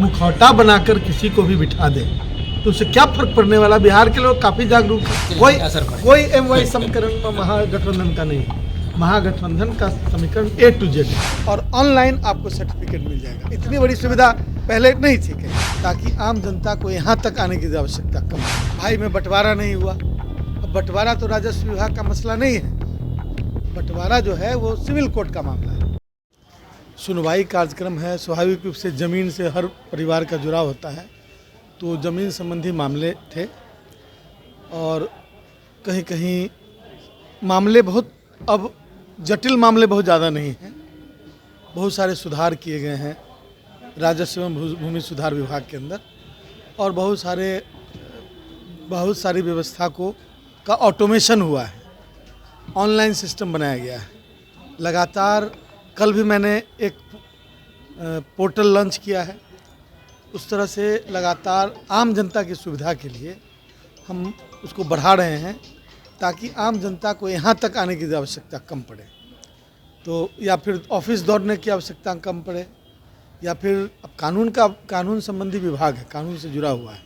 मुखौटा बनाकर किसी को भी बिठा दे तो उससे क्या फर्क पड़ने वाला। बिहार के लोग काफी जागरूक हैं। कोई MY समीकरण महागठबंधन का नहीं है। महागठबंधन का समीकरण A to Z है और ऑनलाइन आपको सर्टिफिकेट मिल जाएगा। इतनी बड़ी सुविधा पहले नहीं थी कहीं, ताकि आम जनता को यहाँ तक आने की आवश्यकता कम है। भाई में बंटवारा नहीं हुआ। अब बंटवारा तो राजस्व विभाग का मसला नहीं है, बंटवारा जो है वो सिविल कोर्ट का मामला है। सुनवाई कार्यक्रम है, स्वाभाविक रूप से ज़मीन से हर परिवार का जुड़ाव होता है, तो ज़मीन संबंधी मामले थे और कहीं कहीं मामले बहुत अब जटिल मामले बहुत ज़्यादा नहीं हैं। बहुत सारे सुधार किए गए हैं राजस्व एवं भूमि सुधार विभाग के अंदर और बहुत सारी व्यवस्था का ऑटोमेशन हुआ है, ऑनलाइन सिस्टम बनाया गया है। लगातार कल भी मैंने एक पोर्टल लॉन्च किया है। उस तरह से लगातार आम जनता की सुविधा के लिए हम उसको बढ़ा रहे हैं, ताकि आम जनता को यहाँ तक आने की आवश्यकता कम पड़े, तो या फिर ऑफिस दौड़ने की आवश्यकता कम पड़े, या फिर अब कानून संबंधी विभाग है, कानून से जुड़ा हुआ है,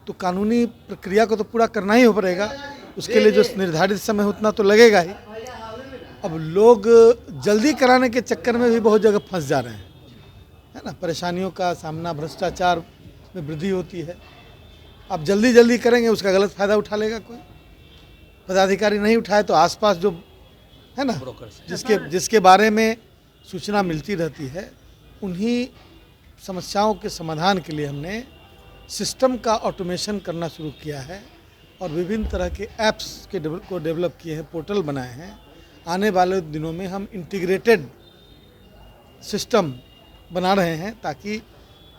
तो कानूनी प्रक्रिया को तो पूरा करना ही पड़ेगा। उसके लिए जो निर्धारित समय उतना तो लगेगा ही। अब लोग जल्दी कराने के चक्कर में भी बहुत जगह फंस जा रहे हैं, है ना। परेशानियों का सामना, भ्रष्टाचार में वृद्धि होती है। आप जल्दी करेंगे, उसका गलत फ़ायदा उठा लेगा कोई। पदाधिकारी नहीं उठाए तो आसपास जो है ना, जिसके बारे में सूचना मिलती रहती है, उन्हीं समस्याओं के समाधान के लिए हमने सिस्टम का ऑटोमेशन करना शुरू किया है और विभिन्न तरह के ऐप्स को डेवलप किए हैं, पोर्टल बनाए हैं। आने वाले दिनों में हम इंटीग्रेटेड सिस्टम बना रहे हैं, ताकि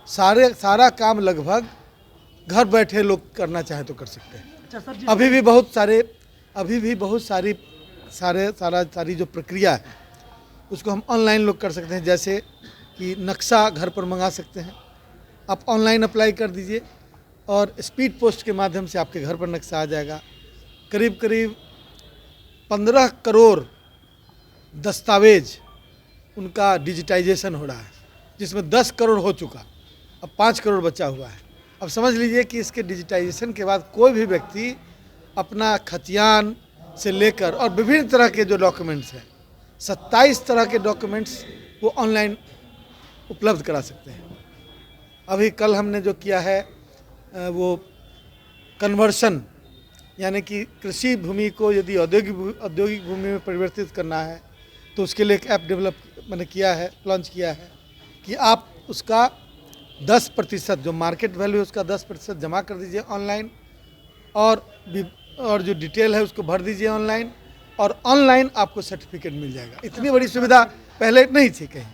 सारा काम लगभग घर बैठे लोग करना चाहे तो कर सकते हैं। अभी भी बहुत सारी जो प्रक्रिया है उसको हम ऑनलाइन लोग कर सकते हैं। जैसे कि नक्शा घर पर मंगा सकते हैं, आप ऑनलाइन अप्लाई कर दीजिए और स्पीड पोस्ट के माध्यम से आपके घर पर नक्शा आ जाएगा। करीब 15 करोड़ दस्तावेज उनका डिजिटाइजेशन हो रहा है, जिसमें 10 करोड़ हो चुका, अब 5 करोड़ बचा हुआ है। अब समझ लीजिए कि इसके डिजिटाइजेशन के बाद कोई भी व्यक्ति अपना खतियान से लेकर और विभिन्न तरह के जो डॉक्यूमेंट्स हैं, 27 तरह के डॉक्यूमेंट्स वो ऑनलाइन उपलब्ध करा सकते हैं। अभी कल हमने जो किया है वो कन्वर्शन, यानी कि कृषि भूमि को यदि औद्योगिक भूमि में परिवर्तित करना है तो उसके लिए एक ऐप मैंने लॉन्च किया है कि आप उसका 10% जो मार्केट वैल्यू है उसका 10% जमा कर दीजिए ऑनलाइन, और जो डिटेल है उसको भर दीजिए ऑनलाइन, और ऑनलाइन आपको सर्टिफिकेट मिल जाएगा। इतनी बड़ी सुविधा पहले नहीं थी कहीं,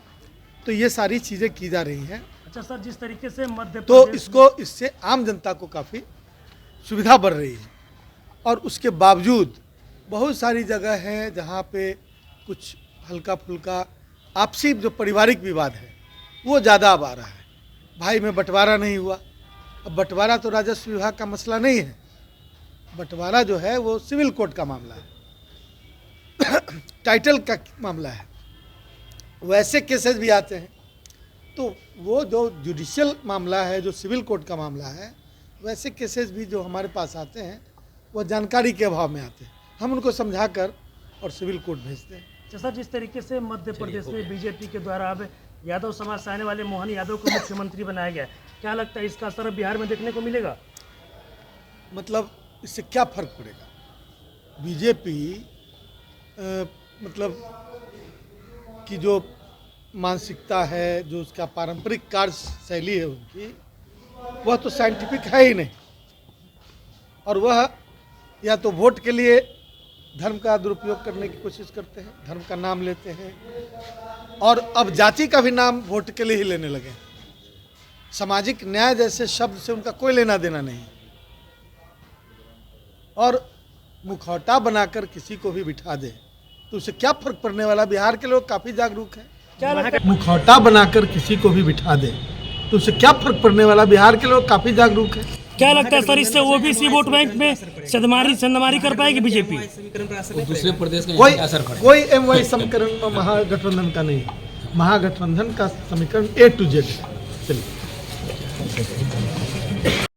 तो ये सारी चीज़ें की जा रही हैं। अच्छा सर, जिस तरीके से मध्य तो इससे आम जनता को काफ़ी सुविधा बढ़ रही है। और उसके बावजूद बहुत सारी जगह हैं जहाँ पे कुछ हल्का फुल्का आपसी जो पारिवारिक विवाद है वो ज़्यादा अब आ रहा है। भाई में बंटवारा नहीं हुआ। अब बंटवारा तो राजस्व विभाग का मसला नहीं है, बंटवारा जो है वो सिविल कोर्ट का मामला है टाइटल का मामला है। वैसे केसेस भी आते हैं, तो वो जो जुडिशियल मामला है, जो सिविल कोर्ट का मामला है, वैसे केसेस भी जो हमारे पास आते हैं वो जानकारी के अभाव में आते हैं। हम उनको समझाकर और सिविल कोर्ट भेजते हैं। अच्छा सर, जिस तरीके से मध्य प्रदेश में बीजेपी के द्वारा अब यादव समाज से आने वाले मोहन यादव को मुख्यमंत्री बनाया गया, क्या लगता है इसका असर बिहार में देखने को मिलेगा? मतलब इससे क्या फर्क पड़ेगा? बीजेपी मतलब की जो मानसिकता है, जो उसका पारंपरिक कार्य शैली है उनकी, वह तो साइंटिफिक है ही नहीं। और वह या तो वोट के लिए धर्म का दुरुपयोग करने की कोशिश करते हैं, धर्म का नाम लेते हैं, और अब जाति का भी नाम वोट के लिए ही लेने लगे। सामाजिक न्याय जैसे शब्द से उनका कोई लेना देना नहीं। और मुखौटा बनाकर किसी को भी बिठा दे तो उससे क्या फर्क पड़ने वाला। बिहार के लोग काफी जागरूक हैं। मुखौटा बनाकर किसी को भी बिठा दे तो उससे क्या फर्क पड़ने वाला। बिहार के लोग काफी जागरूक हैं। क्या लगता है सर, इससे ओबीसी वोट बैंक में चंदमारी कर पाएगी बीजेपी? दूसरे प्रदेश का कोई MY समीकरण महागठबंधन का नहीं है। महागठबंधन का समीकरण A to Z है। चलिए। है